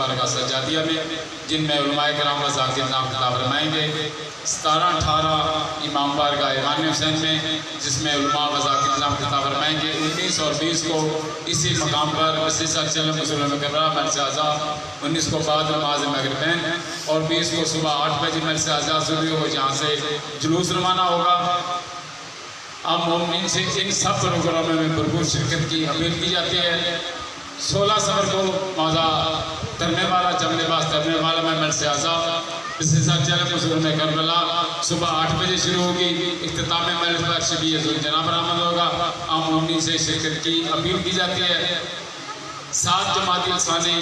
بارگاہ سجادیہ میں، جن میں علماء کرام و ذاکر نام خطاب فرمائیں گے۔ 17-18 امام بارگاہ ایوان حسین میں، جس میں علماء و ذاکر نام خطاب فرمائیں گے۔ 19 اور 20 کو اسی مقام پر مسجد سرچلم مسلم مکرمہ مرچ آزاد، 19 کو بعد نماز مغربین اور 20 کو صبح 8 بجے مرچ آزاد ضروری ہو، جہاں سے جلوس روانہ ہوگا۔ اب مومنین سے ان سب پروگراموں میں بھرپور شرکت کی اپیل کی جاتی ہے۔ 16 سفر کو موضع ترنے والا جم لباس ترنے والا میں مرچ آزاد مسجد سرچلم مسلم کربلا صبح 8 بجے شروع ہوگی۔ اختتام مجلس پر شبیہ ذوالجناب جناب برآمد ہوگا۔ عام مومنین سے شرکت کی اپیل کی جاتی ہے۔ 7 جماعتی ثانی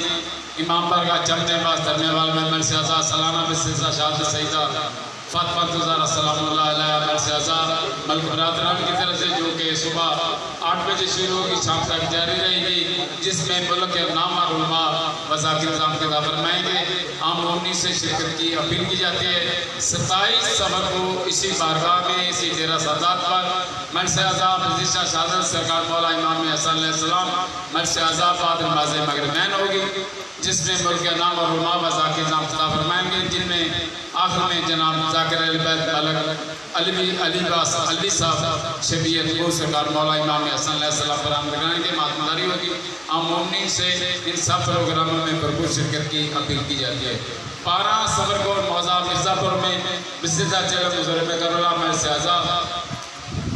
امام بارگاہ جم لباس ترنے والا میں مرچ آزاد سالانہ مسجد شہادت سیدہ فاطمہ زہرا سلام اللہ علیہ مرچ آزاد ملک برادران کی طرف سے، جو کہ صبح 8 بجے شروع ہوگی، شام تک جاری رہے گی، جس میں ملک کے نامور علماء و ذاکر نام خطاب فرمائیں گے۔ عام مومنین سے شرکت کی اپیل کی جاتی ہے۔ 27 سفر کو اسی بارگاہ میں، اسی ڈیرہ سادات پر مرچ آزاد مسجد شہادت سرکار مولا امام حسن علیہ السلام مرچ آزاد بعد نماز مغربین ہوگی، جس میں ملک کے نام اور علماء و ذاکر نام خطاب فرمائیں گے، جن میں آخر میں جناب ذاکر اہل بیت ملک علی صاحب شبیت کو سرکار مولا امام حسن علیہ السلام برآمد کرانے کے ماتمداری ہوگی۔ عام مومنین سے ان سب پروگراموں میں بھرپور شرکت کی اپیل کی جاتی ہے۔ 12 سفر کو موضع مرزا پور میں مسجد سرچلم مسلم کربلا مرچ آزاد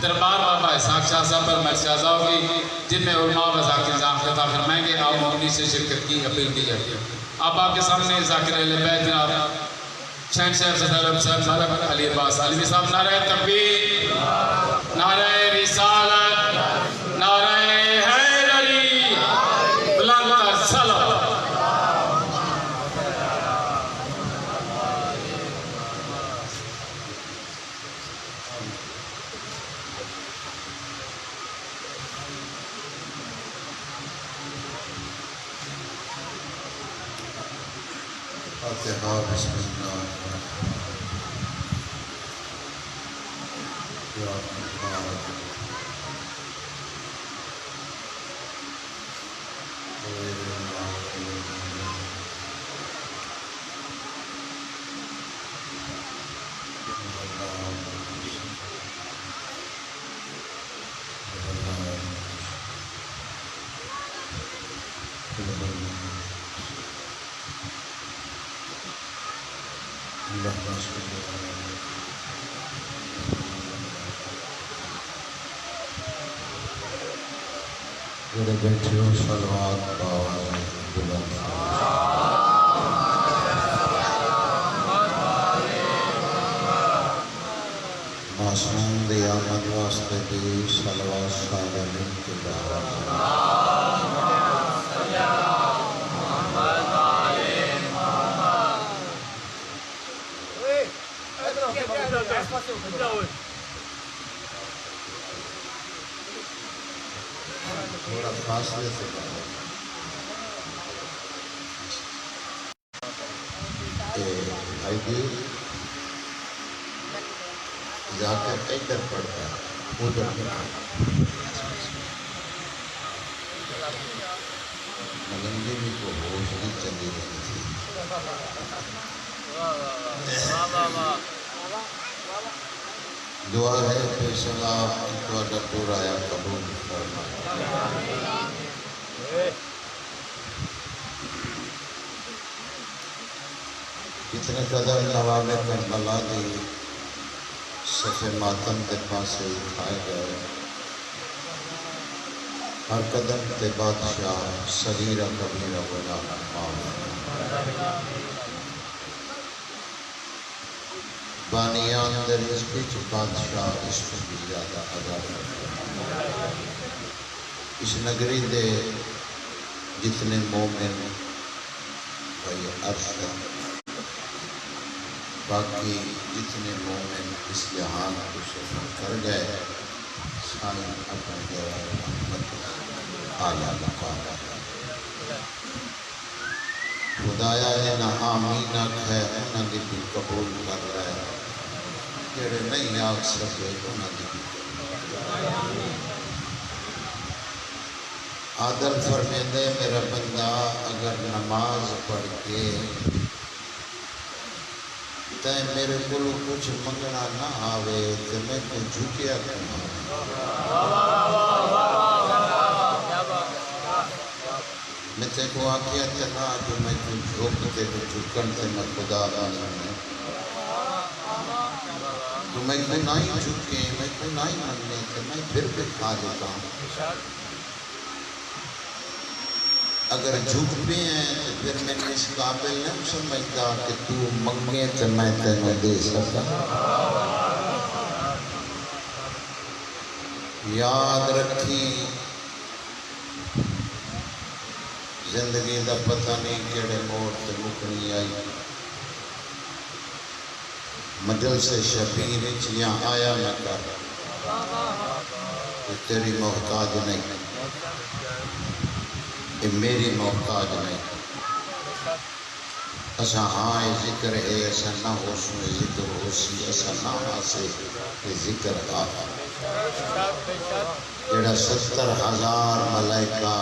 دربار بابا اسحاق شاہ صاحب پر مرچ آزاد ہوگی، جن میں علماء و ذاکر نام خطاب فرمائیں گے۔ عام مومنین سے شرکت کی اپیل کی جاتی ہے۔ اب آپ کے سامنے ذاکر اہل بیت جناب شہنشاہ صدر صاحب ملک علی عباس علوی صاحب نعرہ تکبیر، نعرہ رسالت، نعرہ حیدری، بلند تر صلوات۔ فاتحہ بسم اللہ یا جڑے بیٹھے ہو صلوات باواز بلند معصوم دی آمد واسطے کی صلوات سالمین کے باواز تھوڑا فاصلے سے آئی ڈی جا کر ادھر پڑتا ہے ادھر ملنگی بھی کو ہوش نہیں چلی رہی تھی۔ دعا ہے فیصلہ تہاڈا پورا یا قبول فرمائے۔ کتنے قدر نواب کربلا دی صف ماتم کے پاسے اٹھائے گئے، ہر قدم تے بادشاہ صغیرہ کبیرہ گناہ معاف۔ بانیان در رزق وچ بادشاہ اس کو بھی زیادہ عذاب کرتا۔ اس نگری دے جتنے مومن بھائی عرش ہے، باقی جتنے مومن اس جہان کو سفر کر گئے، سائیں اپنے جواب رحمت اعلیٰ مقام خدایا ہے نہ آمین ہے انہاں دی بھی قبول کر رہے، جڑے نہیں آگ سکے انہاں دی بھی عادل فرمیندے میرا بندہ اگر نہ نماز پڑھ کے تے میرے کو کچھ منگنا نہ آوے تے میں کو جھکیا کرنا میں تے کو آکیا تنا جو میں کو جھوکتے کو جھکن تے میں خدا باننے تو میں کو نہیں جھکے میں کو نہیں مننے تے میں پھر بھی کھا دیتا ہوں اگر جھک بھی ہیں تو پھر میں اس قابل نہیں سمجھتا کہ تو منگے تو میں تینوں دے سکتا یاد رکھی زندگی دا پتہ نہیں کیڑے موڑ تے مکنی آئی مجلس شبیر چیاں آیا نہ کر کہ تیری محتاج نہیں یہ میری محتاج نہیں اسا ہاں ذکر ہے ایسا نہ ہو سنے ذکر ہو سی ایسا نہ آسے کہ ذکر آتا جڑا 70,000 ملائکہ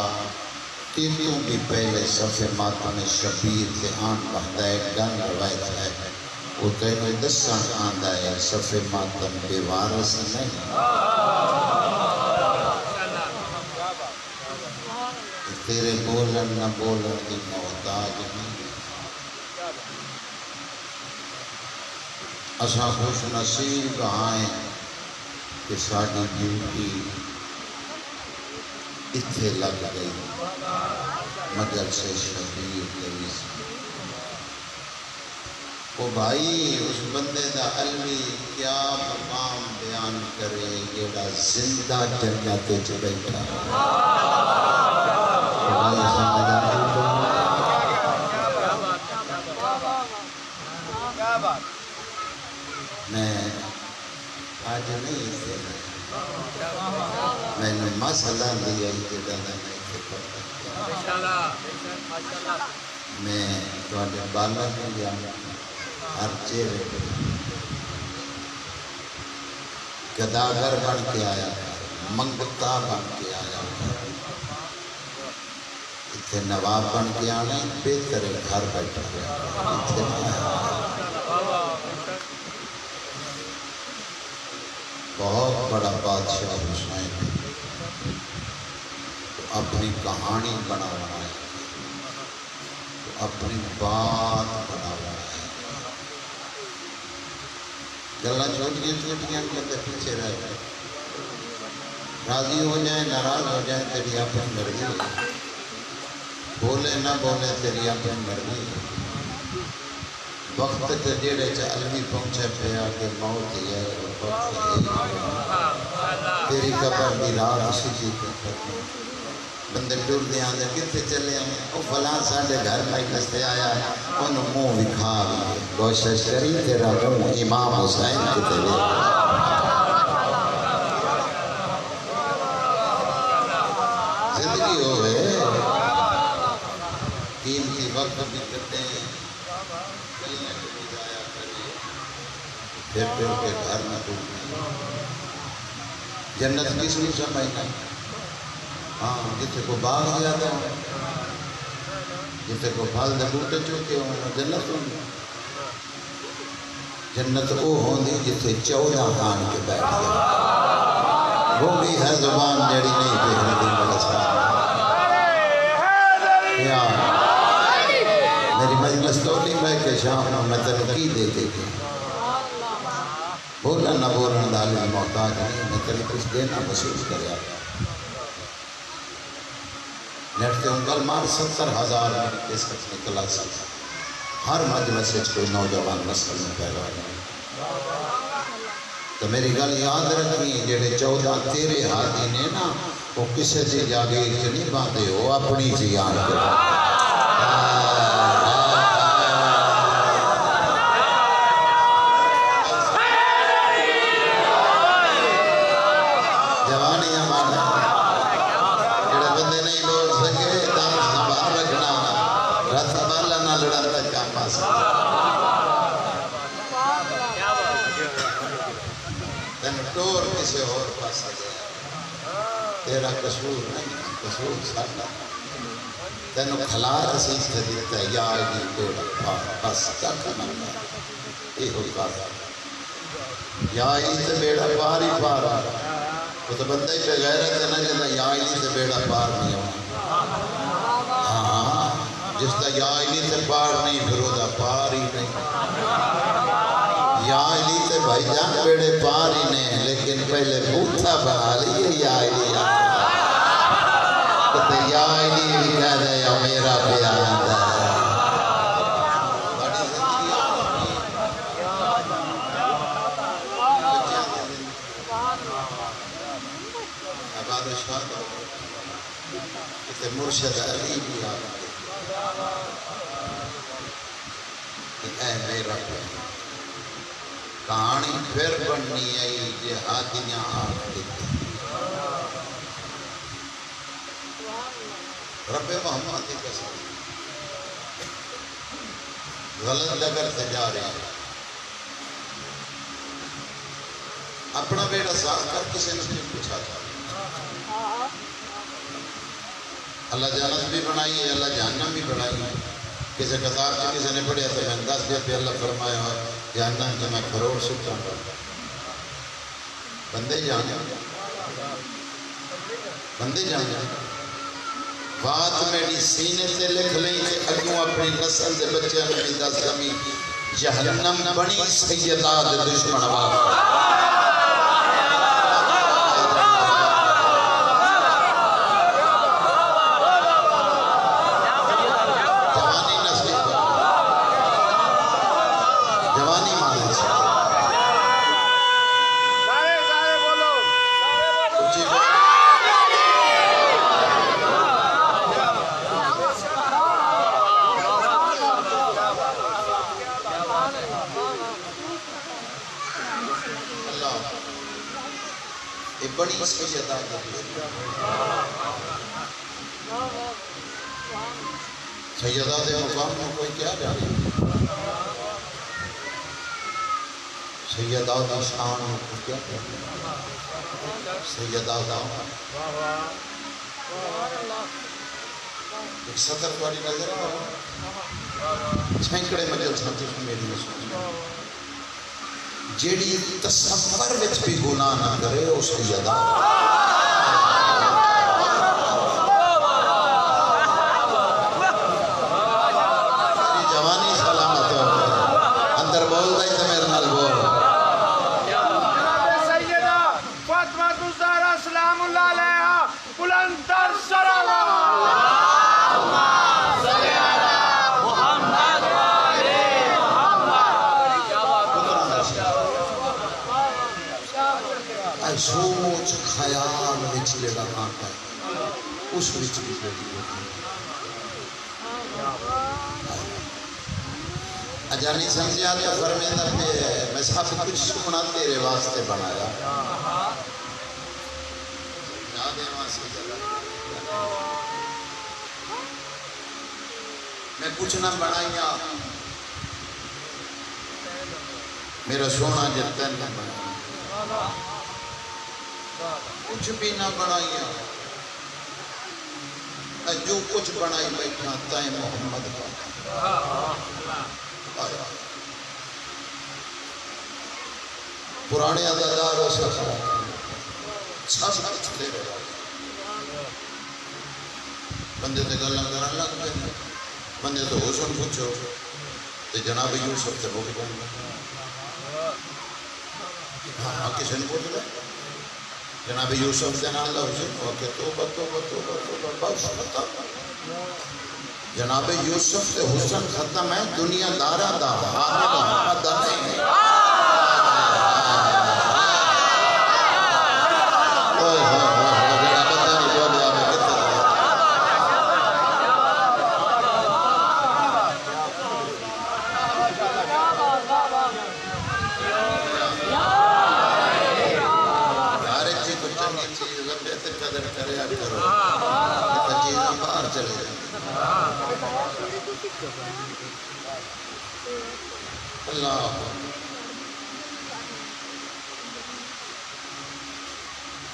تینوں بھی پہلے صفحے ماتم شبیر کے آن بہتا ہے گن روایت ہے وہ تینوں دسان آندہ ہے صفحے ماتم بے وارث نہیں تیرے بولن نہ بولن کی محتاج نہیں اساں خوش نصیب آئیں کہ ساڑی ڈیوٹی اتھے لگ گئی مجلس شبیر کے وہ بھائی اس بندے دا علمی کیا مقام بیان کرے جیڑا زندہ جنت وچ بیٹھا میں آج نہیں تھے میں نے مسئلہ دیا میں تھوڑے بالا میں گیا ہر چہرے گداگر بن کے آیا منگتا بن کے آیا اتنے نواب بن کے آنے بہتر گھر بیٹھا بہت بڑا بادشاہ حسین تو اپنی کہانی بنا رہا ہے تو اپنی بات بنا رہا ہے گلہ چھوٹیاں کے پیچھے رہ گئے راضی ہو جائیں ناراض ہو جائیں تیری اپنی مرضی بولے نہ بولے تیری اپنی مرضی وقت تے جیڑے چا علمی پہنچے پیا کہ موت ہی ہے تیری قبر دی راہ اسی جی کرنی بندے ٹور دیا دے کتے چلے ہیں وہ فلاں ساڑھے گھر میں کستے آیا انہوں منہ بکھا گئے کوشش کری تیرا منہ امام حسین کتے لے زندگی ہوئے قیمتی وقت بھی کرتے ہیں کلنے کو بھی جایا کریں پھر کے گھر میں ٹوٹنے جنت کس نے سمجھنا ہاں جتے کو باغ زیادہ ہو جتے کو پھل دے بوٹے چوکے ہوں جنت ہوں جنت وہ ہوندی جتے 14 خان کے بیٹھ گئے وہ بھی ہے زبان جڑی نہیں پہنے دی بڑا ساتھ میری مجلس تو نہیں میں کہ شام میں تنقید دے دے گی بولا نہ بولنا دالی محتاج نہیں میں تیری کچھ دینا محسوس کریا نیٹتے انگل مار 70,000 میں اس کچھ نکلا سکتا ہر مجلس سے کوئی نوجوان نسل میں پیدا ہے تو میری گل یاد رکھنی جڑے 14 تیرے ہاتھی نے نا وہ کسے سے جاگیر سے نہیں باندھے وہ اپنی سے آن کے جوانی ہمارا جڑے بندے نہیں بول سکے دان سنبھال رکھنا رت بالا نہ لڑن تک کام پاس تن ٹور کسے اور پاس آ جائے تیرا قصور نہیں قصور ساڑھا تینوں کھلا رسید سے دیتا ہے یا آئی بیڑا پار بس کیا کرنا یہ ہوگا یا آئی سے بیڑا پار ہی پار وہ تو بندہ ہی پہ غیرت ہے نا جنہا یا آئی سے بیڑا پار نہیں ہونا ہاں جس کا یا آئی سے پار نہیں پھر وہ دا پار ہی نہیں یا آئی سے بھائی جان بیڑے پار ہی نہیں لیکن پہلے بوتھا بنا لیے یا آئی یا آئی بھی کہہ دے یا میرا پیار ہے عباد شاہ کہ مرشد علی بھی آگا کہ اے میرا پیار کہانی پھر بننی آئی جہادیاں آگ دیتی رب محمد کی قسم غلط لگر سے جا رہے ہیں اپنا بیٹا صاف کر کسی نے بھی پوچھا تھا اللہ جنت بھی بنائی ہے اللہ جہنم بھی بنائی ہے کسی کتاب سے کسی نے پڑھیا تو میں 10 دن پہ اللہ فرمایا ہے جہنم سے میں کروڑ سکتا ہوں بندے جانے بات میری سینے سے لکھ لیں کہ اگوں اپنی نسل سے بچے میں بھی 10 کمی جہنم بنی سیدہ دے دشمن آباد بڑی سیدہ سیدہ دے مقام میں کوئی کیا جانے سیدہ دا شان کو کیا سیدہ دا ایک صدر والی نظر چھینکڑے مجل ساتھی میری مسلم جیڑی تصور وچ بھی گناہ نہ کرے اس کی ادا میری جوانی سلامت ہو اندر بول دائی تو میرے نال بول سیدہ فاطمہ الزہرا سلام اللہ علیہا بلند تر سلام سوچ خیال وچ جڑا آتا ہے اس وچ بھی بڑی ہوتی اجانی سمجھا تو فرمیندہ پہ میں سب کچھ سکنا تیرے واسطے بنایا یاد ہے وہاں سے جگہ میں کچھ نہ بنایا میرا سونا جتن نہ بنایا کچھ بھی نہ بنایا جو کچھ بنائی بیٹھا تائیں محمد کا پرانے عددار و سب کچھ لے رہا بندے تے گلہ کرن لگ پہ بندے تو حسن پوچھو تے جناب یوسف تے بھوک جانا ہاں کسی نے پوچھ لے جناب یوسف سے نال حسن ہو کہ توبہ بس ختم جناب یوسف سے حسن ختم ہے دنیا دارہ دا حامل محمد نہیں اللہ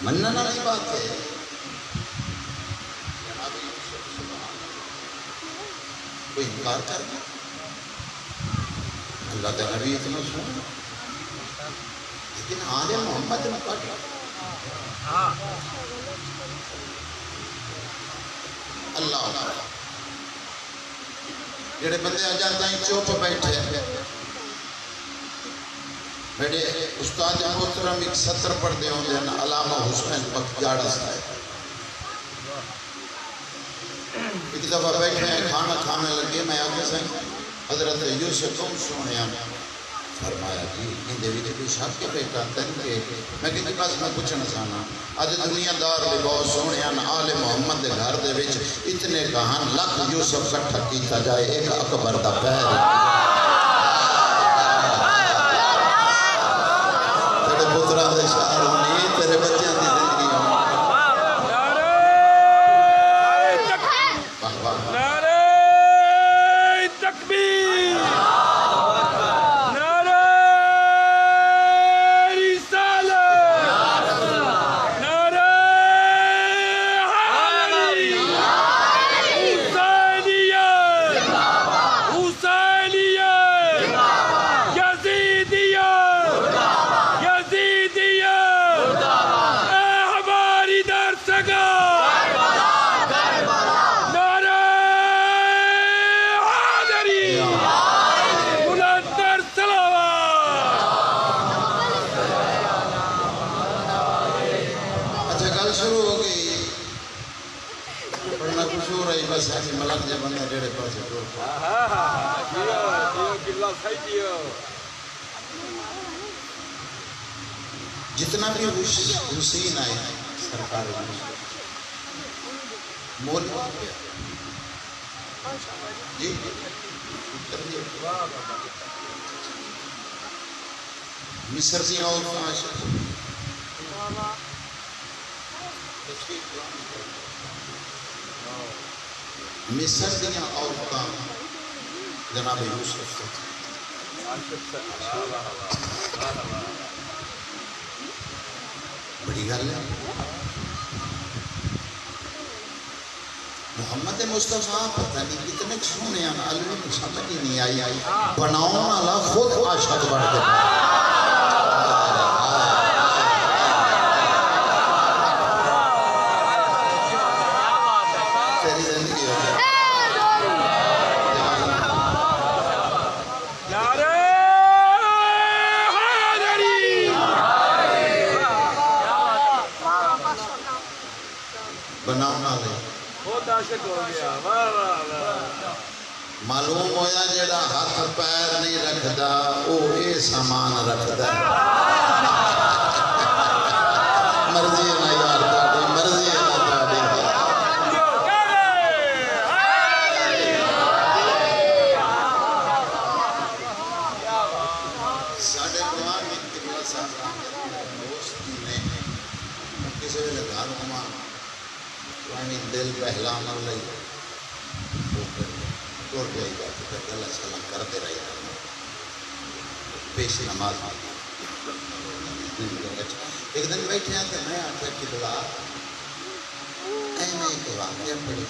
مننا نہیں بات ہے کوئی انکار کرنا اللہ کا نبی اتنا سن لیکن آل محمد نے کٹ اللہ جڑے بندے آ جاتا ہیں چوپ بیٹھے میرے استاد محترم ایک سطر پڑھ دے ہوں جن علامہ حسین بختیار صاحب ایک دفعہ بیٹھے ہیں کھانا کھانے لگے میں آگے سے حضرت یوسف تم سونے آنے فرمایا جی ہندے بھی بھی شاک کے بیٹا تنکے میں کہتے پاس میں کچھ نہ سانا آج دنیا دار بھی بہت سونے آن آل محمد دے گھر دے وچ اتنے کہاں لکھ یوسف کٹھا کیتا جائے ایک اکبر دا پیر تیرے پتران دے شہر ہونی تیرے بچیاں دی زندگی ہونی نعرہ تکبیر نعرہ رسالت نعرہ حیدری حسینیت حسینیت یزیدیت یزیدیت اے ہماری درسگاہ نعرہ حیدری بلندر صلوات اچھا گل شروع ہو گئی پڑھنا کچھ ہو رہی بس ایسی ملک جب بندہ جڑے پاس ٹور جتنا بھی حسین آئے سرکار مول جی مصر دی عورتیں عاشق مصر دی عورتیں جناب یوسف بڑی گل ہے محمد مصطفیٰ پتہ نہیں کتنے سونے ہیں علمی کو سمجھ ہی نہیں آئی بناؤں والا خود عاشق بڑھ گیا تیری زندگی ہو گئی نعرہ حیدری بناؤں والے بہت عاشق ہو گیا واہ واہ واہ معلوم ہویا جڑا ہاتھ پیر نہیں رکھدا او اے سامان رکھدا مرضی ہے نا یار تہاڈی مرضی ہے نا تہاڈی ساڈے قرآن میں قبلہ صاحب دوست نے کسی ویلے گھر ہوما دل پہلا مر لئی ٹور جائے گا تو اللہ سلام کرتے رہے گا پیش نماز ایک دن بیٹھے ہیں تو میں آتا کہ بلا میں ایک واقعہ پڑھی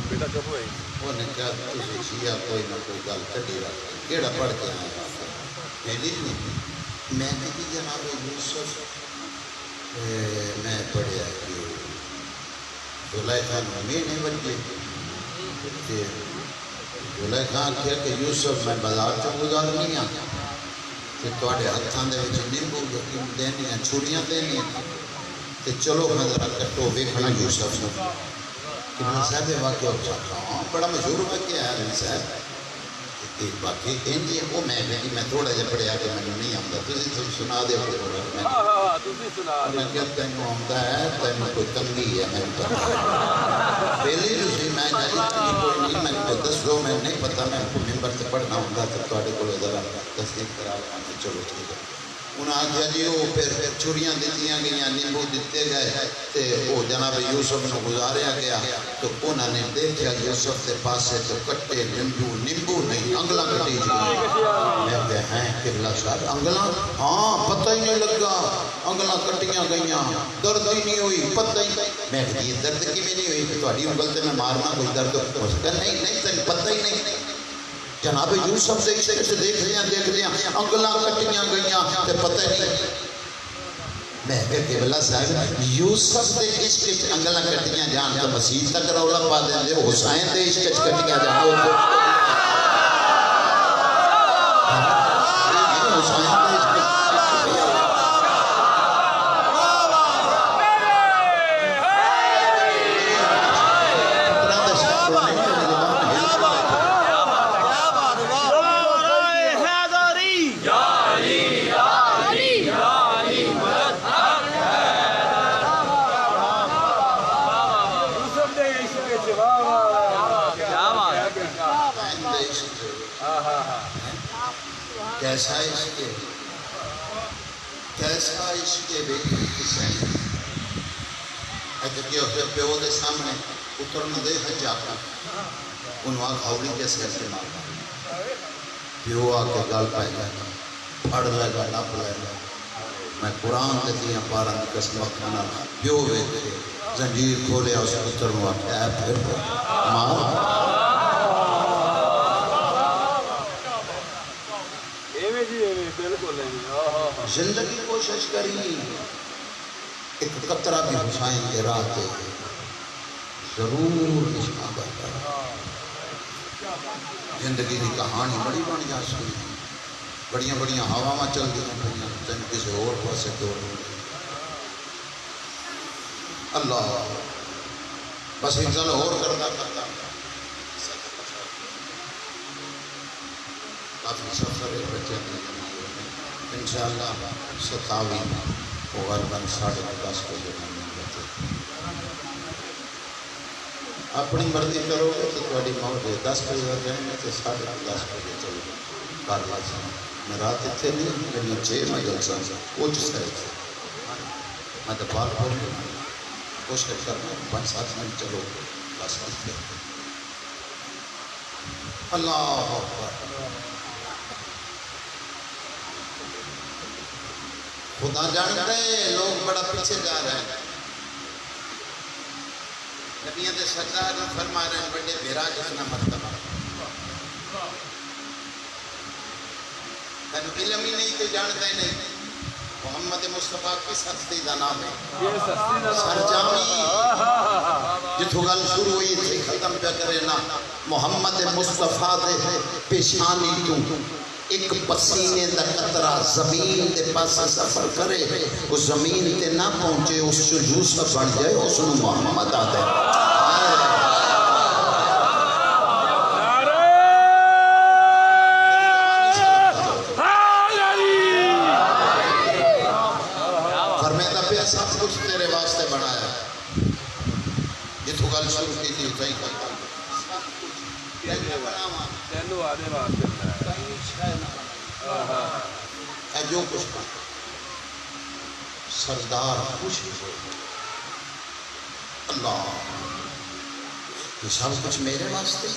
بیٹا کب ہوئی وہ نے کہا تجھے شیعہ کوئی نہ کوئی گل کٹی رکھا کیڑا پڑھ کے آیا پہلی نہیں میں نے بھی جناب یوسف میں پڑھیا کہ زلیخا میں نہیں بچے زلیخا کہا کہ یوسف میں بازار سے گزار نہیں آتا کہ توڑے ہتھان دے وچ نیمبو یقین دینی ہیں چھوڑیاں دینی ہیں کہ چلو میں ذرا کٹو ویکھنا یوسف سے کہ میں صاحب واقعہ ہو چاہتا ہوں بڑا مشہور واقعہ ہے میں صاحب کہ باقی انجی وہ میں تھوڑا جا پڑھیا کہ میں نہیں آمدہ تُسی سنا دے ہوئے میں کہتا تینوں آمدہ ہے تینوں کوئی تنگی ہے میں پتہ پہلی جو سی میں کہا اتنی کوئی نہیں میں کو دس لو میں نہیں پتہ میں کو ممبر سے پڑھنا ہوندہ تو توڑے کو ذرا تصدیق کرا لوں چلو ٹھیک ہے انہاں آخیا جی وہ پھر چھریاں دتیاں گئیاں نیمبو دیتے گئے تے وہ جناب یوسف نے گزاریا گیا تو انہوں نے دیکھا یوسف کے پاسے تو کٹے نیمبو نہیں انگلا کٹی گئی میں کہتے ہیں قبلہ صاحب انگلا ہاں پتہ ہی نہیں لگا انگلا کٹیاں گئیاں درد ہی نہیں ہوئی پتہ ہی میں کہتی یہ درد کی بھی نہیں ہوئی کہ تھوڑی انگل سے میں مارنا کوئی درد ہو سکتا نہیں نہیں تک پتہ ہی نہیں جناب یوسف سے دیکھ لیا انگلاں کٹیاں گئیاں تے پتہ نہیں میں کہتے بلا صاحب یوسف دے عشق انگلاں کٹیاں جان تو مسیح تک رولا پا دیں دے حسین دے عشق کٹیاں جان حسین دے عشق کیسا عشق بیٹی حسین اگر کہ پیو دے سامنے اترنا دے جا کر انہوں کھوڑی کیسے ایسے مارنا پیو آ کے گل پائے گا پڑھ لے گا نپ لے گا میں قرآن دے دیا پارا دی قسم کھانا پیو ویکھے زنجیر کھولے اس پتر نو اٹھایا پھر ماں زندگی کوشش کری ایک قطرہ بھی حسین کے راہ دے ضرور نشان بہتا زندگی کی کہانی بڑی بن جا سکتی بڑیاں بڑیاں ہواواں چل دیا پڑیاں تین کسی اور پاسے دوڑ اللہ بس انسان اور کرتا کافی سفر بچے انشاءاللہ 27 غالباً 10:30 بجے اپنی مرضی کرو گے تو تھوڑی موت ہے 10 بجے ہو جائیں گے تو 10:30 بجے چلو کر لازم میں رات اتنے نہیں میری 6 میں جلسہ کچھ سر میں تو بات بول رہا کوشش کرنا 5-7 منٹ چلو بس اللہ اکبر خدا جانتا ہے لوگ بڑا پیچھے جا رہے ہیں نبیوں کے سردار نے فرما رہے ہیں بڑے بھیرا جانا مرتبہ تن علم ہی نہیں تو جانتا ہی نہیں محمد مصطفیٰ کس ہستی کا نام ہے سرجامی جتھو گل شروع ہوئی تھی ختم پہ کرے نا محمد مصطفیٰ دے پیشانی تو ایک پسینے دا قطرہ زمین دے پاس سفر کرے اس زمین تے نہ پہنچے اس جو یوسف بن جائے اس نے محمد آدھے فرمیدہ پہ سب کچھ تیرے واسطے بنایا یہ تو گل شروع کی تھی اتائی کرتا تینو آدھے واسطے ہے جو کچھ پا سردار خوش ہو اللہ یہ سب کچھ میرے واسطے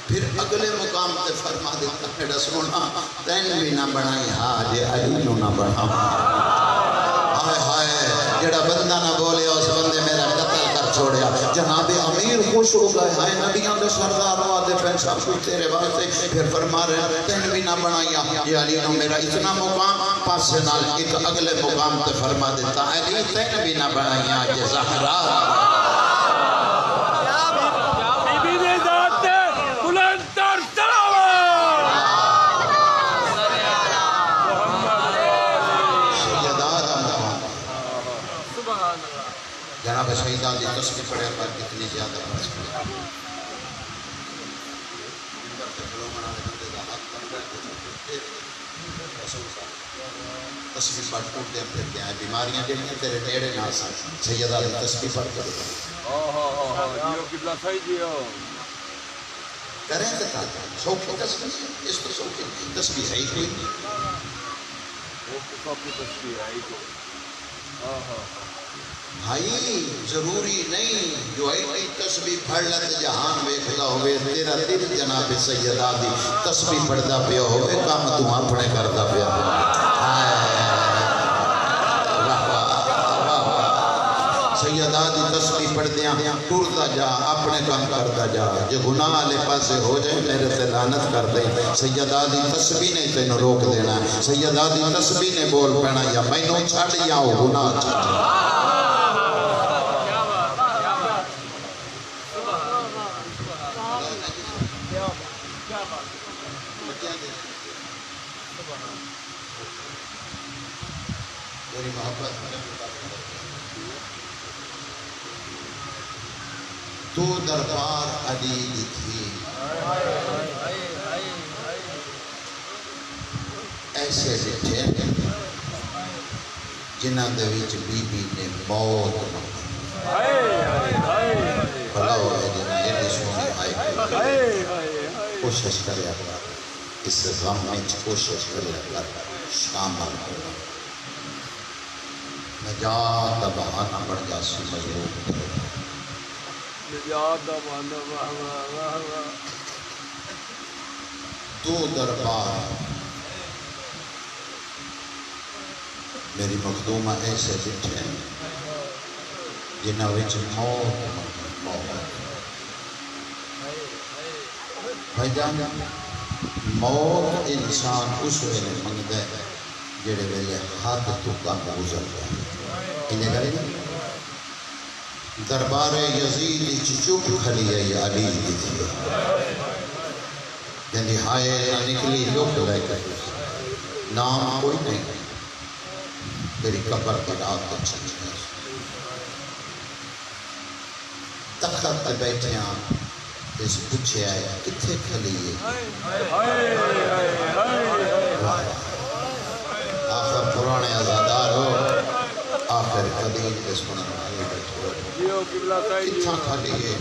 پھر اگلے مقام تے فرما دیتا میرا سونا تین بھی نہ بنائی آج علی نو نہ بنا ہائے ہائے جڑا بندہ نہ بولے اس بندے میرا قتل کر چھوڑیا جناب امیر خوش ہو گئے ہائے نبیوں دے سردار آدھے پیسہ کچھ تیرے واسطے پھر فرما رہے تین بھی نہ بنایا یہ علی نو میرا اتنا مقام پاس سے نال ایک اگلے مقام تے فرما دیتا علی تین بھی نہ بنایا یہ زہرا جناب شہیدان دی تسبیح پڑھے پر کتنی زیادہ پڑھ سکتے تسبیح پڑھ ٹوٹتے ہیں پھرتے ہیں بیماریاں جنہیں تیرے ٹیڑے نہ سن سیدہ دی تسبیح پڑھ کر کریں تو کہا سوکھی تسبیح اس تو سوکھی تسبیح ہے ہی کوئی بھائی ضروری نہیں جو ایٹی تسبیح پڑھ لے جہان ویکھدا ہوئے تیرا دل جناب سیدہ دی تسبیح پڑھدا پیا ہوئے کام تو اپنے کردا پیا سیدہ دی تسبیح پڑھ دیاں ٹردا جا اپنے کام کردا جا جو گناہ والے پاسے ہو جائے میرے تے لعنت کر دے سیدہ دی تسبیح نے تینوں روک دینا سیدہ دی تسبیح نے بول پینا یا مینوں چھڑ یا گناہ چھڑ میری محبت تو دربار علی دی تھی ایسے ڈٹھے جنہ دے وچ بی بی نے موت بھلا ہوئے جنہ ایڈی سونی آئی کوشش کریا کر اس غم میں کوشش کریا کر شامل ہو نجات دا بہانہ بڑھ جا سی مضبوط کرو نجات دا بہانہ دو دربار میری مخدومہ ایسے جٹھے جنہ وچ موت بھائی جان موت انسان اس ویلے منگدے جڑے ویلے حد تو کم گزر گیا انہیں کرے نا دربار یزید چپ کھلی ہے یہ علی دی تھی یعنی ہائے نہ نکلی لوگ لے کر نام کوئی نہیں تیری قبر کی رات تک سمجھ گیا تخت پہ بیٹھے ہیں اس پوچھے آئے کتھے کھلی ہے آخر پرانے ازادار ہو آخر قدیم اس منہ آئے بیٹھے ہو کتھا کھلی ہے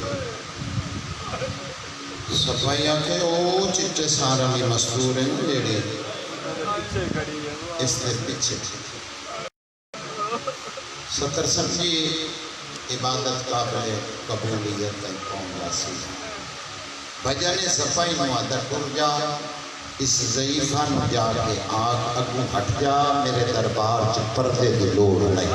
صفائی آکھے او چٹے سارا بھی مستور ہیں لیڑی اس نے پیچھے ستر سمجھی عبادت قابل قبولیت تن قوم راسی بجانے صفائی معدد کر جا اس ضعیفہ نو جا کے آگ اگو ہٹ جا میرے دربار چ پردے دی لوڑ نہیں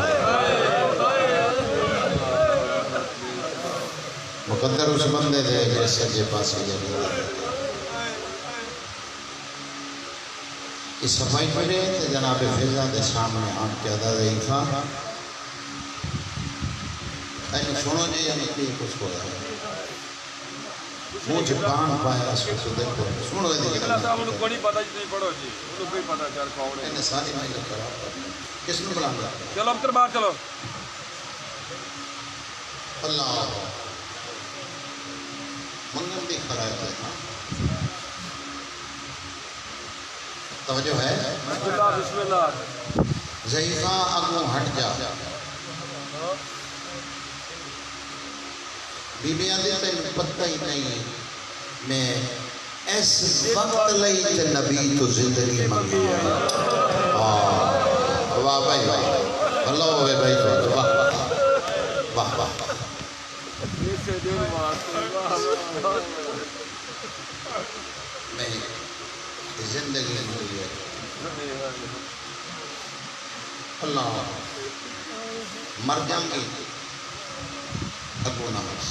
مقدر اس بندے دے جیسے جے پاسی جا اس صفائی پڑھے تے جناب فیضہ دے سامنے آن کے ادا ضعیفہ اینو سنو جی یا نکلی کچھ کو رہا ہے مجھے پان پایا اس کو دیکھو سنو ہے دیکھو انہوں کو نہیں پتا جتنی پڑھو جی انہوں کو ہی پتا چار کون ہے انہیں ساری میں لکھ کرا کس نے بلان گا چلو ابتر باہر چلو اللہ منگل بھی خرائے تھے توجہ ہے بسم اللہ ضعیفہ اگو ہٹ جا بی بیاں دیتے پتہ ہی نہیں میں اس وقت لئی تے نبی تو زندگی مانگی ہے واہ بھائی واہ اللہ ہوئے بھائی واہ واہ واہ میں زندگی مانگی ہے اللہ مر جائیں گی اگو نماز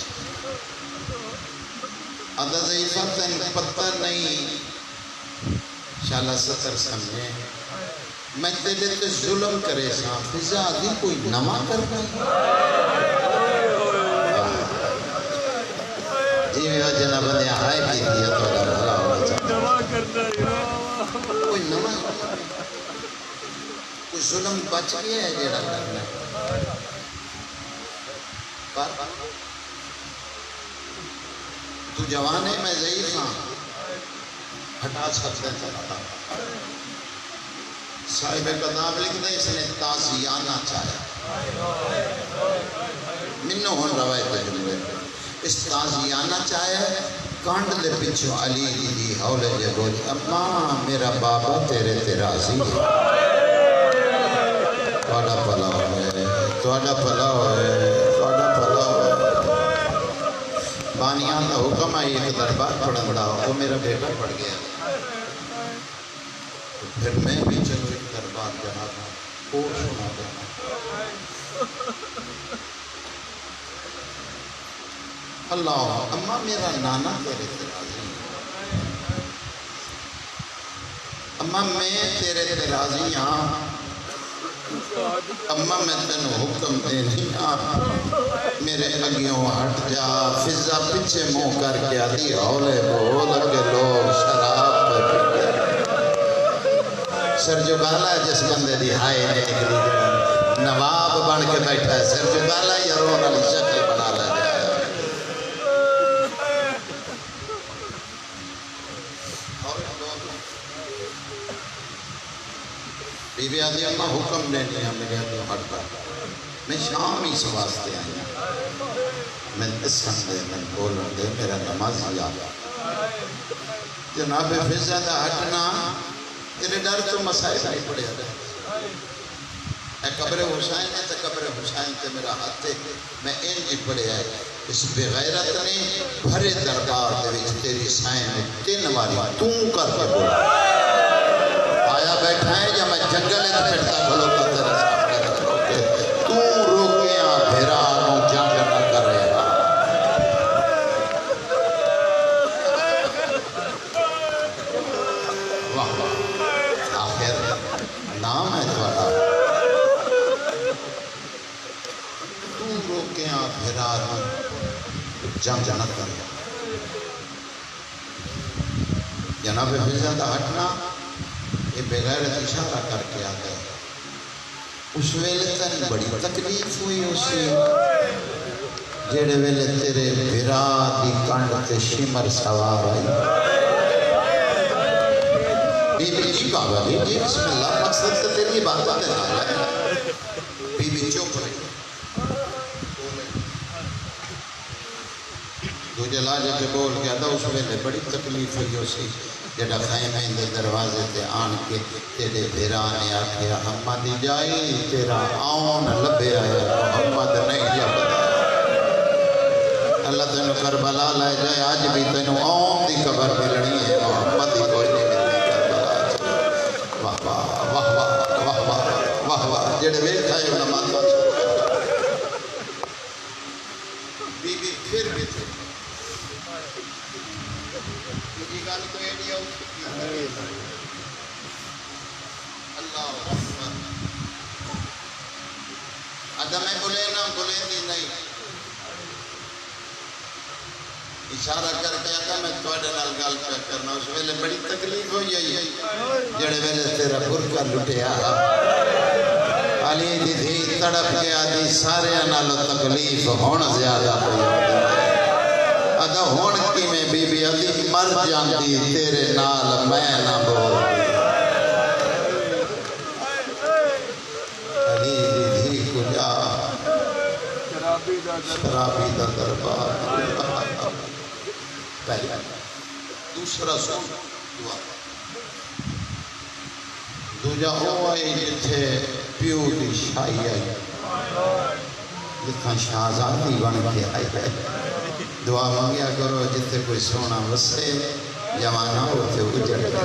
عدد ضعیفہ تن پتہ نہیں شالا ستر سمجھے میں تیلے تے ظلم کرے ساں فضا دی کوئی نما کرنا جی میں وجہ نہ بندے آئے بھی دیا تو اللہ بھلا ہونا چاہتا کوئی نما کوئی ظلم بچ گیا ہے جیڑا کرنا تو جوان ہے میں ضعیف ہاں ہٹا سکتے چلتا صاحب کتاب لکھ دے اس نے تازیانہ چاہیا منو ہون روایت جملے اس تازیانہ چاہیا کانڈ دے پچھو علی دی حولے جے بولی اماں میرا بابا تیرے راضی ہے تھوڑا بھلا ہوئے، تھوڑا بھلا ہوئے، تھوڑا بھلا ہوئے۔ بانیان کا حکم ہے ایک دربار پڑھن بڑا وہ میرا بیٹا پڑھ گیا، پھر میں بھی چلو ایک دربار جناب کو سنا دینا۔ اللہ اماں میرا نانا تیرے سے راضی ہے، اماں میں تیرے سے راضی ہاں، اماں میں تینوں حکم دینی ہاں، میرے اگیوں ہٹ جا۔ فضا پیچھے منہ کر کے آدھی ہولے بول کے لوگ شراب پر سر جو گالا ہے جس بندے دی ہائے نے نکلی جائے نواب بن کے بیٹھا ہے، سر جو گالا یا رون علی شکل بنا لے جائے۔ بی بی آدھی اماں حکم دینی ہے، میرے آدھی ہٹ پر میں شام ہی سواستے آئی ہوں، میں دسن دے میں بولن دے میرا نمازی آگا جناب فضا دا ہٹنا تیرے ڈر تو مسائل نہیں پڑے آگا۔ اے قبر حسین ہے تو قبر حسین تے میرا ہاتھ ہے، میں انجی پڑے آئے اس بغیرت نے بھرے دربار دے وچ تیری سائن میں 3 واری توں کر کے بولا آیا بیٹھا ہے یا میں جنگل ہے پھرتا کھلوتا تیرے سامنے کھلوتے توں روکیاں بھیرا نو جنگ نہ کرے گا۔ واہ واہ آخر نام ہے تھوڑا توں روکیاں بھیرا نو جنگ نہ کرے گا۔ جناب فضا دا ہٹنا یہ بغیر اشارہ کر کے آ گئے، اس ویلے تن بڑی تکلیف ہوئی اسی جیڑے ویلے تیرے بھرا دی کنڈ تے شمر سوار آئی۔ بی بی جی بابا جی بسم اللہ مقصد تے تیری بات دے نال ہے۔ بی بی چپ رہی دوجہ لاجے کے بول گیا تھا، اس ویلے بڑی تکلیف ہوئی اسی جڑا خیمے دے دروازے تے آن کے تیرے بھیرا نے آکھیا اماں دی جائی تیرا آن لبے آیا محمد نہیں جا بتا اللہ تینوں کربلا لائے جائے آج بھی تینوں آن دی قبر ملنی ہے محمد ہی کوئی نہیں ملنی کربلا۔ واہ واہ واہ واہ واہ واہ واہ واہ جڑے ویکھا ہے علماء بی بی پھر بھی تھے یہ گال کوئی نہیں آؤ اللہ اکبر عدم بولے نہ بولے نہیں اشارہ کر کے آگا میں توڑے نال گال پہ کرنا اس ویلے بڑی تکلیف ہوئی ہے جڑے ویلے تیرا برکہ لٹے آگا علی دی دھی تڑپ کے آدھی سارے نالو تکلیف ہون زیادہ ہوئی ادا ہون کی میں بی بی علی مر جاندی تیرے نال میں نہ بول علی دی دھی کو جا شرابی دا دربار پہلا دوسرا سون دعا دوجہ ہو آئی جتھے پیو دی شائی آئی جتھا شہزادی بن کے آئی ہے دعا مانگیا کرو جتھے کوئی سونا وسے جوانا ہوتے اجڑ گیا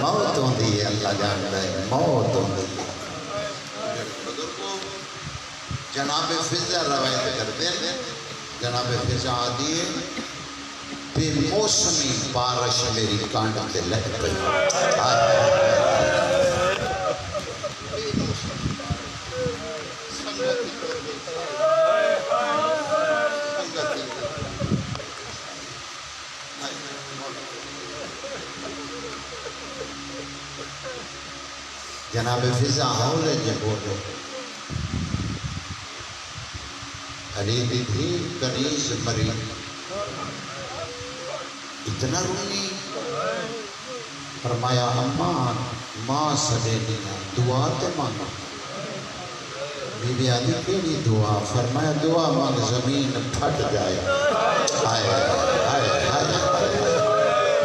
موت ہوندی ہے اللہ جانتا ہے موت ہوندی ہے جناب فضا روایت کرتے ہیں جناب فضا آدھی ہے بے موسمی بارش میری کانڈ تے لگ پئی جناب فضا ہولے جے بولو علی دی دھی کنیز مری اتنا رونی فرمایا اماں ماں سدے دیا دعا تے مانگا بی بی آدھی کیڑی دعا فرمایا دعا مانگ زمین پھٹ جائے آئے آئے آئے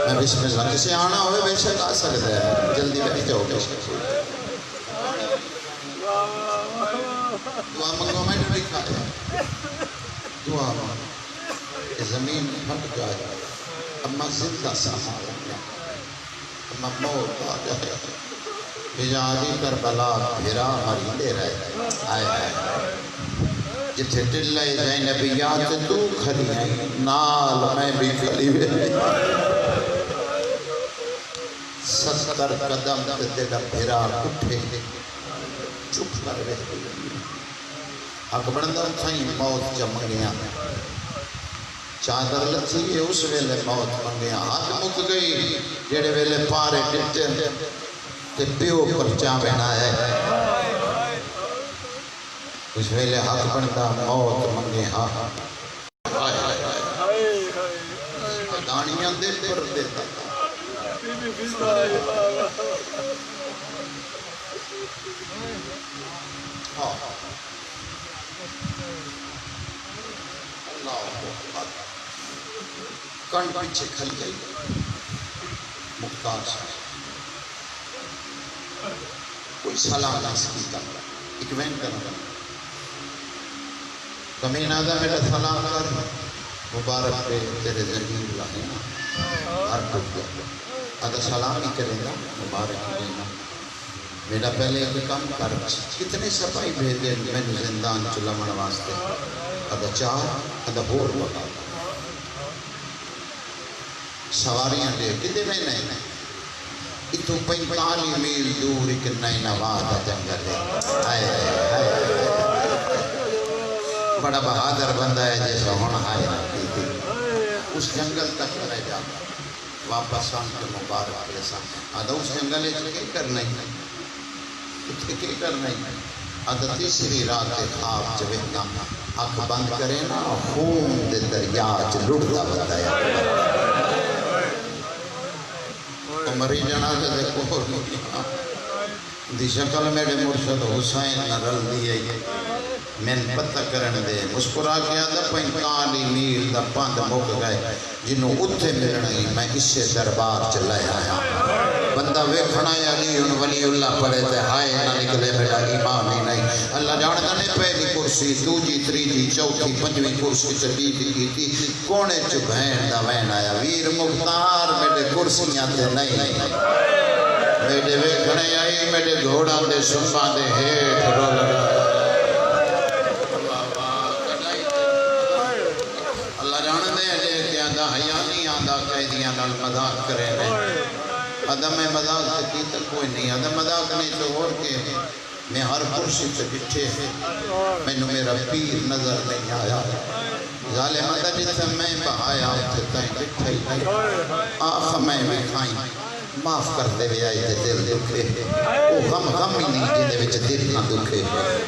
میں بسم اللہ کسی آنا ہوئے بے شک آ سکتا ہے جلدی بیٹھ جاؤ بے شک دعا منگو میں نے لکھا ہے دعا منگو کہ زمین پھٹ جائے اما زندہ سہارا اما موت آ جائے بجاری کربلا بھیرا مریدے رہے آئے آئے جتھے دلے جائیں نبیات تو کھڑی ہیں نال میں بھی کھڑی ہوئے 70 قدم تیرا بھیرا اٹھے چپ کر رہے حق بڑھنا تھائیں موت جم گیا چادر لتھی ہے اس ویلے موت منگیا حق مک گئی جڑے ویلے پارے ڈٹے تے پیو پر چاوینا ہے اس ویلے حق بنتا موت منگے ہاں دانیاں دے پر دیتا کن پیچھے کھل گئی مختار سے کوئی سلام نہیں سکتا ایک وین کرنا کمین آدھا میرا سلام کر مبارک پہ تیرے ذریعہ اللہ ہے ہر ٹوٹ گیا آدھا سلام ہی کرے گا مبارک دینا میرا پہلے ایک کام کر کتنے سپائی بھیجے میں نے زندان چلمن واسطے آدھا چاہ آدھا بور بتا سواریاں دے کتے میں نہیں اتو 45 میل دور ایک نئی نواد جنگل ہے آئے بڑا بہادر بندہ ہے جیسا ہونا آیا اس جنگل تک رہ جاتا واپس آن کے مبارک کے سامنے آدھا اس جنگل ہے کیا کرنا ہی اتنے کیا کرنا ہی آدھا تیسری رات خواب جب آنکھ بند کرے نا خون دے دریا لڑتا بتایا مری جانا دے کوہر دی شکل میرے مرشد حسین نرل دیئے میں پتہ کرن دے مسکرا کے آدھا 45 میل دا پاند مک گئے جنہوں اتھے ملنائی میں اس سے دربار چلائے آیا بندہ ویکھنا یا علی ولی اللہ پڑھے تے ہائے نہ نکلے میرا ایمان ہی نہیں اللہ جانتا نے پہلی کرسی دوجی تریجی چوتھی پنجویں کرسی چلی کی تھی کونے چبھین دا وین آیا ویر مختار میرے کرسیاں تے نہیں میرے ویکھنے آئی میرے گھوڑا دے سنبا دے ہیٹ رول رہا قیدیاں نال مذاق کریں گے آدھا میں مذاق سے کی تک کوئی نہیں آدھا مذاق نہیں تو اور کے میں ہر کرسی سے بٹھے میں نے میرا پیر نظر نہیں آیا ظالم آدھا جیسا میں بہایا اتھے تائیں بٹھے ہی نہیں آخ میں بھی کھائیں معاف کر دے بھی آئی دل دکھے وہ غم ہی نہیں جنہیں وچ دل نہ دکھے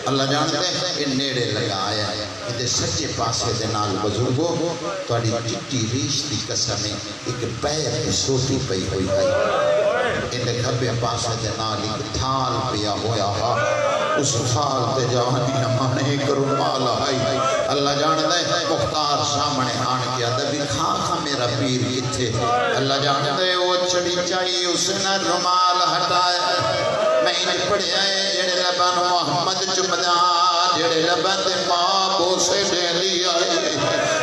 اللہ جانتے ہیں ان نیڑے لگا آیا ہے کہ سچے پاسے دے نال بزرگو توڑی چٹی ریش دی قسمیں ایک پیر کی سوٹی پئی ہوئی ہے ان کھبے پاسے دے نال ایک تھال پیا ہویا ہا اس تھال تے جوانی ہمانے ایک رومال آئی اللہ جانتے ہیں مختار سامنے آن کے ادبی کھا میرا پیر کتھے اللہ جانتے ہیں وہ چڑی چاہیے اس نے رومال ہٹایا میں انہیں پڑھے آئے جڑے لبن محمد چمدہ جڑے لبن ماں بوسے دے لی آئے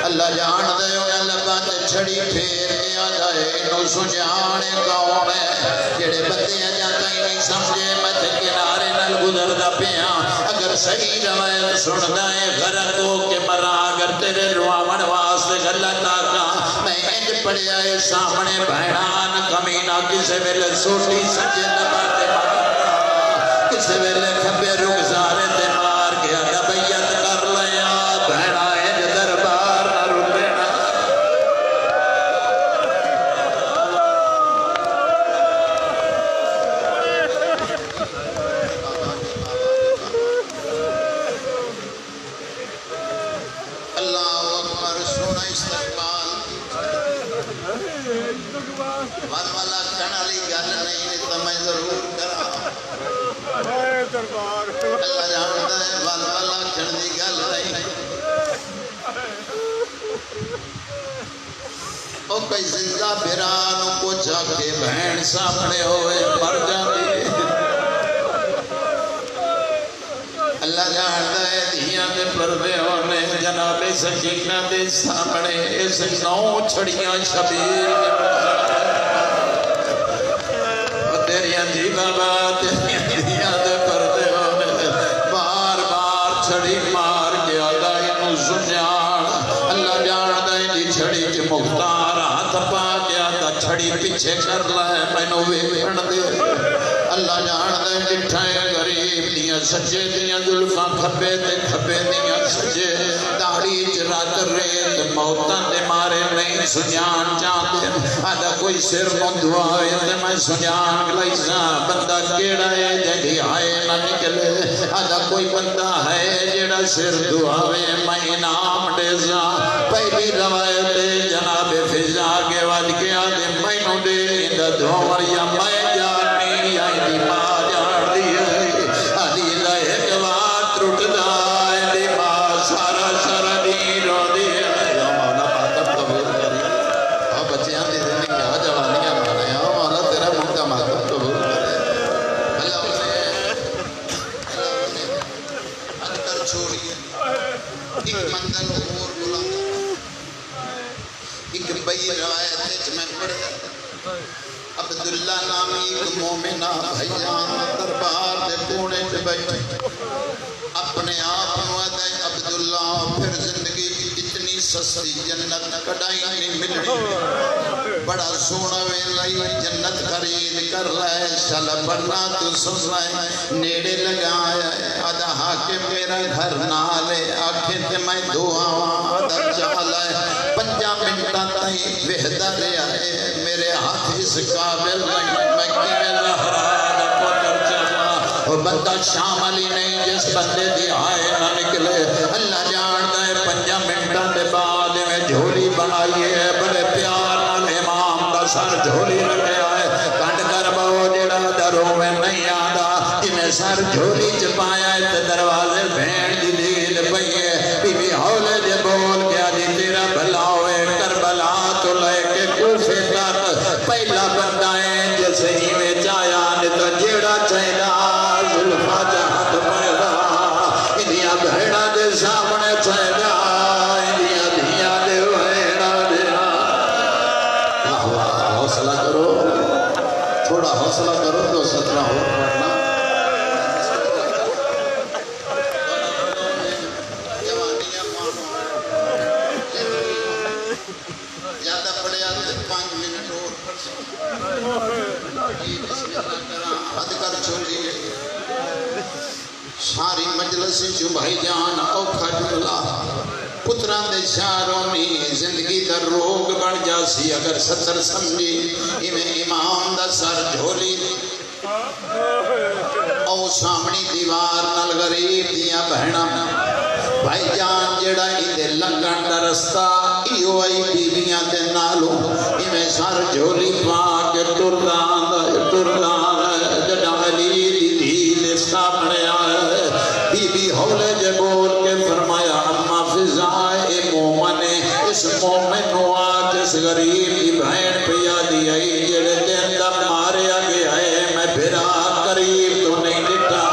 اللہ جان دے انہیں لبن چھڑی پھیر کے آ جائے انہوں سجانے کون ہے جڑے بندے آ جاتا ہی نہیں سمجھے مت کنارے نل گزر دا پیاں اگر صحیح روایت سن دائیں غرق ہو کے مرا اگر تیرے روامن واسطے غلط آقا میں انج پڑھے آئے سامنے بہنان کمینہ کسے ویلے سوٹی سجے نباتے مارا کسے ویلے کھبے رک زارے تے مار کے آگا بیعت کر لیا بہنا انج دربار نہ رکینا اللہ اکبر سونا استقبال والا کھڑا لی گل نہیں تو میں ضرور کرا اللہ جانتا ہے والا کھڑ دی گل نہیں او کوئی زندہ بھرانوں کو جا کے بہن سامنے ہوئے مر جاتی اللہ جانتا ہے پردے ہونے جناب سکینہ دے سامنے اس 9 چھڑیاں شبیر تیری عجیبہ بات تیریاں دے پردے ہونے بار بار چھڑی مار کے آدھا انہوں سنیان اللہ جان دائی دی چھڑی کے مختار ہاتھ پا کے آدھا چھڑی پیچھے کر لائے میں نو ویکھن دے اللہ جان دے بٹھائے غریب دیاں سجے دیاں ظلفاں کھپے تے کھپے دیاں سجے داڑی چرات ریت موتاں دے مارے نہیں سنیان چاہتے آدھا کوئی سر مندوا ہوئے تے میں سنیان گلائیسا بندہ کیڑا ہے جڑی آئے نہ نکلے آدھا کوئی بندہ ہے جڑا سر دعاوے میں انعام دیزا پہلی روایت جناب فضا کے وج کے آدھے میں نو دے اندہ دھومر یا میں جانی یا اندی ماں جان دی آدھی دا ایک بات رٹ دائے دی ماں سارا سارا دی رو دی یا مولا ماتم قبول کری اور بچیاں دی زندگی آ جوانیاں مانا یا مولا تیرا مقدہ ماتم قبول کرے اللہ انہیں اندر چھوڑیے ایک مندل اور بلند ایک بئی روایت میں پڑھا عبداللہ نامی ایک مومنہ بھائیان دربار دے کونے سے بیٹھے اپنے آپ نوادے عبداللہ پھر زندگی اتنی سستی جنت کڑائی نہیں ملنی بڑا سونا ویلائی جنت خرید کر لائے شل پڑھنا تو سن لائے نیڑے لگایا آدھا حاکم میرا گھر نہ لے آنکھیں تے میں دعاواں آدھا چالائے 5 منٹا تائیں وحدہ لے آئے میرے ہاتھ اس قابل نہیں میں کیویں لہراد پتر چلا وہ بندہ شاملی نہیں جس بندے دی آئے نہ نکلے اللہ جان دے 5 منٹا دے بعد میں جھولی بنائیے بڑے پیار نال امام دا سر جھولی رکھے آئے کنڈ کر بہو جڑا دروں میں نہیں آدھا انہیں سر جھولی چپایا تے دروازے بھین دی دید پئیے بی بی ہولے دے بول گیا دی تیرا بھلا ہوئے کربلا تو لے کے کوفے تک پہلا بندہ ہے جیسے ہی میں چایا نے تو جیڑا چاہیدا ظلفہ جہاں پیدا انہیاں بھیڑا دے سامنے چاہیدا انہیاں دھیاں دے بھیڑا دے حوصلہ کرو تھوڑا حوصلہ کرو تو 17 ہو پڑھنا زیادہ پڑے آتے 5 منٹ اور بسم اللہ کرام حد کر چھوڑی ساری مجلس جو بھائی جان اوکھا جملہ پتران دے شاروں میں زندگی دا روگ بڑھ جاسی اگر 70 سمجھی امام دا سر جھولی او سامنی دیوار نال غریب دیاں بہنا بھائی جان جڑا ایدے لنگن دا رستہ ایو آئی بیویاں دے نالو ایمیں سر جھولی پا کے تردان جڑا علی دی دھیل سامنے آئے بی بی ہولے جے بول کے فرمایا اما فضائے مومنے اس مومن نو آج اس غریب دی بہن پیا دی آئی جڑے دن دا مارے آگے آئے میں پھرا قریب تو نہیں لٹا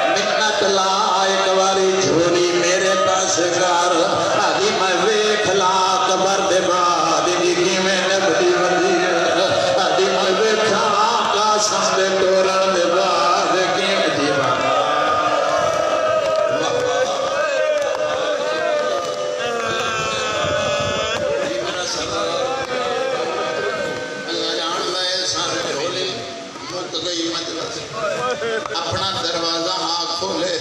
منت لائے کواری جھولی میرے پاس گار آدھی میں ویکھ لا قبر دے بعد کی میں نبدی وردی آدھی میں ویکھا قاسم دے دوران دے بعد کی میں دیوان اپنا دروازہ ہاں کھولے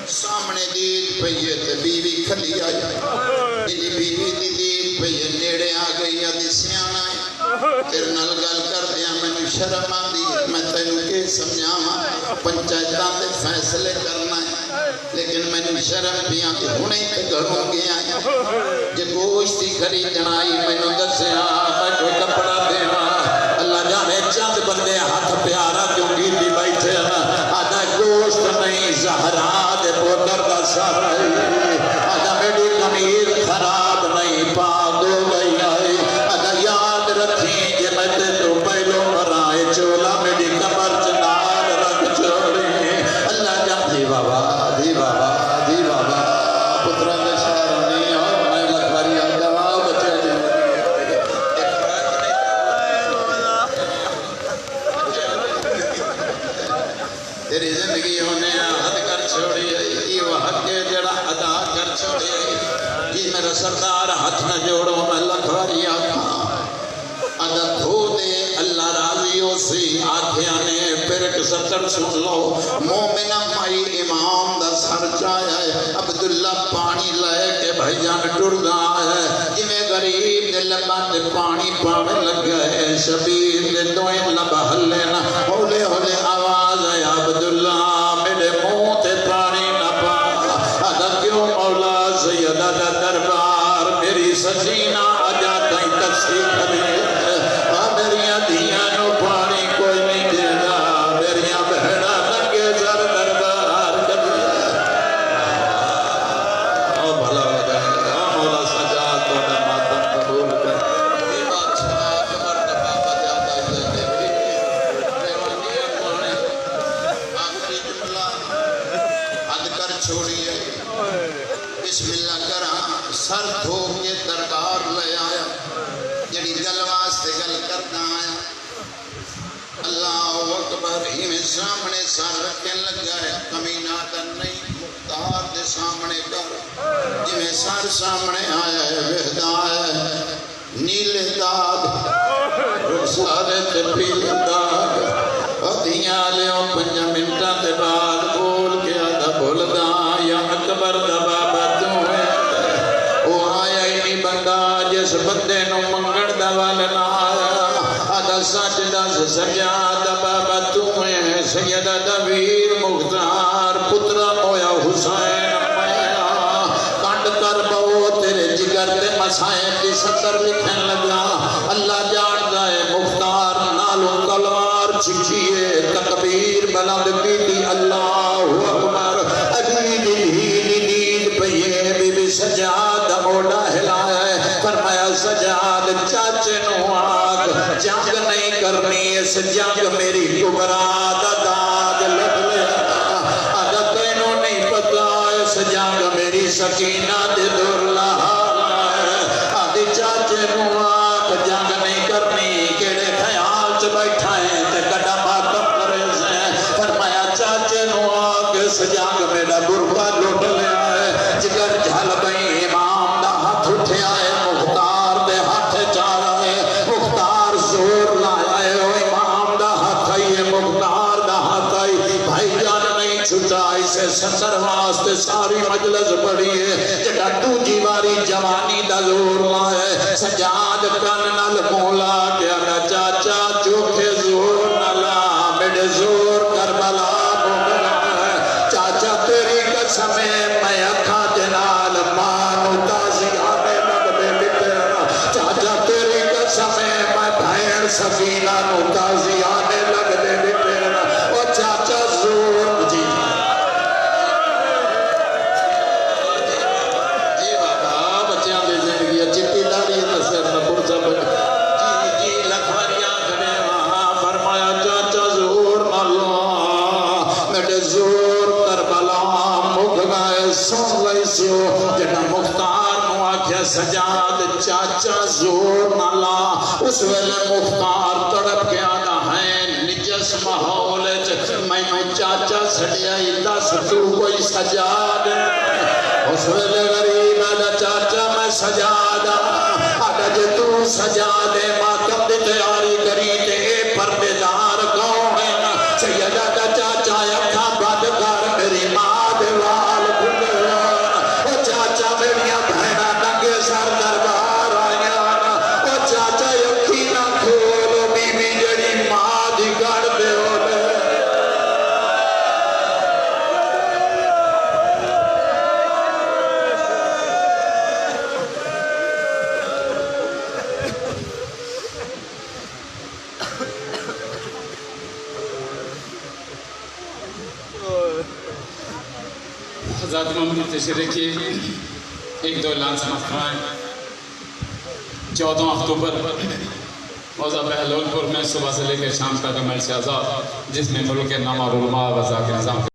سامنے دید پہیے تے بیوی کھلی آئی انہی بیوی دی دید پہیے نیڑے آ گئی آدھی سیانا ہے تیر نل گل کر دیا میں نے شرم آدھی میں تینوں کے سمجھاما پنچایتان دے فیصلے کرنا ہے لیکن میں نے شرم بھی آتی ہونے تے گھروں گیا ہے جے گوشتی خریدنا آئی میں نے دسیا میں کوئی کپڑا دینا اللہ جانے چند بندے ہاتھ پیارا کیوں گیتی بیٹھے آدھا گوشت نہیں زہرا دے پوتر دا سرائی آدھا میری قمیر خراب نہیں پاک ہو گئی آئی آدھا یاد رکھیں کہ میں تے تو پہلو مرائے چولا میری کمر چنار رکھ چھوڑی اللہ جان دی بابا دی بابا دی بابا میرا سردار ہاتھ نہ جوڑو میں لکھواری آکھا اگر دھو دے اللہ راضی ہو سی آکھیاں نے پھر ایک سطر سن لو مومنہ مائی امام دا سر چایا ہے عبداللہ پانی لے کے بھائی جان ٹر گا ہے جمیں غریب دے لبان دے پانی پاوے لگ گئے شبیر دے دوئیں لبا ہلینا ہولے ہولے آواز ہے عبداللہ میرے منہ تے پانی نہ پا اگر کیوں مولا سیدہ دا دربار میری سکینہ آجا تائیں تصدیق کرے میریاں دیاں نو پانی کوئی نہیں دے گا میریاں بہڑا لگے سر دربار کر او بھلا ہو جائے گا مولا سجاد تو نے ماتم قبول کر یہ بادشاہ کمر دبا بجا دے دیوانیاں پانے آخری جملہ حد کر چھوڑیے بسم اللہ کرا سر دھو کے دربار لے آیا جڑی گل واسطے گل کرنا آیا اللہ اکبر ہی میں سامنے سر رکھنے لگا ہے کمینہ تن نہیں مختار دے سامنے کر جی میں سر سامنے آیا ہے وحدہ ہے نیلے داغ رخسارے تے پیلے داغ ادھیاں لیوں 5 منٹاں دے بعد بول کے آدھا بھول دا یا اکبر دا بابا تو ہے وہ آیا ہی نہیں بندہ جس بندے نو منگڑ دا والنا آیا آدھا سچ دس سجاد بابا تو ہے سیدہ دویر مختار پترا مویا حسین میا کانڈ کر بہو تیرے جگر تے مسائیں کی سطر لکھن لگا اللہ جان دائے مختار نالو کلوار چھکیے تکبیر بلند بیٹی اللہ اکبر عجید ہیل پہیے بی بی سجاد موڑا ہلایا ہے فرمایا سجاد چاچے نو آگ جنگ نہیں کرنی اس جنگ میری کبرا داد لگ لیا اگر تینوں نہیں پتا اس جنگ میری سکینہ دے دور لہا آدھی چاچے نو آگ جنگ نہیں کرنی کیڑے خیال چ بیٹھا ہے تے کڑا ماتم کرے سے فرمایا چاچے نو آگ اس جنگ میرا برفا لوٹ لیا ہے جگر جھل گئی امام دا ہاتھ اٹھیا ہے مختار دے ہاتھ چارا ہے مختار زور لایا ہے امام دا ہاتھ آئی ہے مختار دا ہاتھ آئی بھائی جان نہیں چھٹا اسے سسر واسطے ساری مجلس پڑی ہے جڑا تو جیواری جوانی دا زور لایا ہے سجاد کن نل مولا کیا نا چاچا چوکھے زور نلا میڈے زور کربلا چاچا تیری قسم ہے میں اکھا جنال مانو تازی آنے لگ بے بکر چاچا تیری قسم ہے میں بھائن سفینہ نو تازی آنے لگ بے بکر او چاچا زور جی جی بابا بچیاں دے زندگی چٹی داری تصر نبور سب جی جی لکھواریاں کھڑے وہاں فرمایا چاچا زور اللہ میرے زور کربلا مکھ گئے سن لیسیو جنہ مختار نو آکھیا سجاد چاچا زور نہ لا اس ویلے مختار تڑپ کے آنا ہے نجس ماحول میں چاچا سڑیائی دس تو کوئی سجاد اس ویلے غریب آدھا چاچا میں سجاد آدھا جے تو سجاد ماتم دی تیاری کری تے اے پردیدار کون ہے سیدہ دا چاچا اکھا بد کر میری ماں دیوال کھلے او چاچا میریاں بہنا ننگے سر دربار آیا او چاچا یکی نہ کھولو بی بی جڑی ماں دی گڑ دے ہو لے حضرات محمد تشریح کی ایک دو اعلان سمجھ فرمائیں 14 اکتوبر موضع بہلول پور میں صبح سے لے کر شام تک عمل سے آزاد جس میں ملک کے نام اور علماء و ذاکر نظام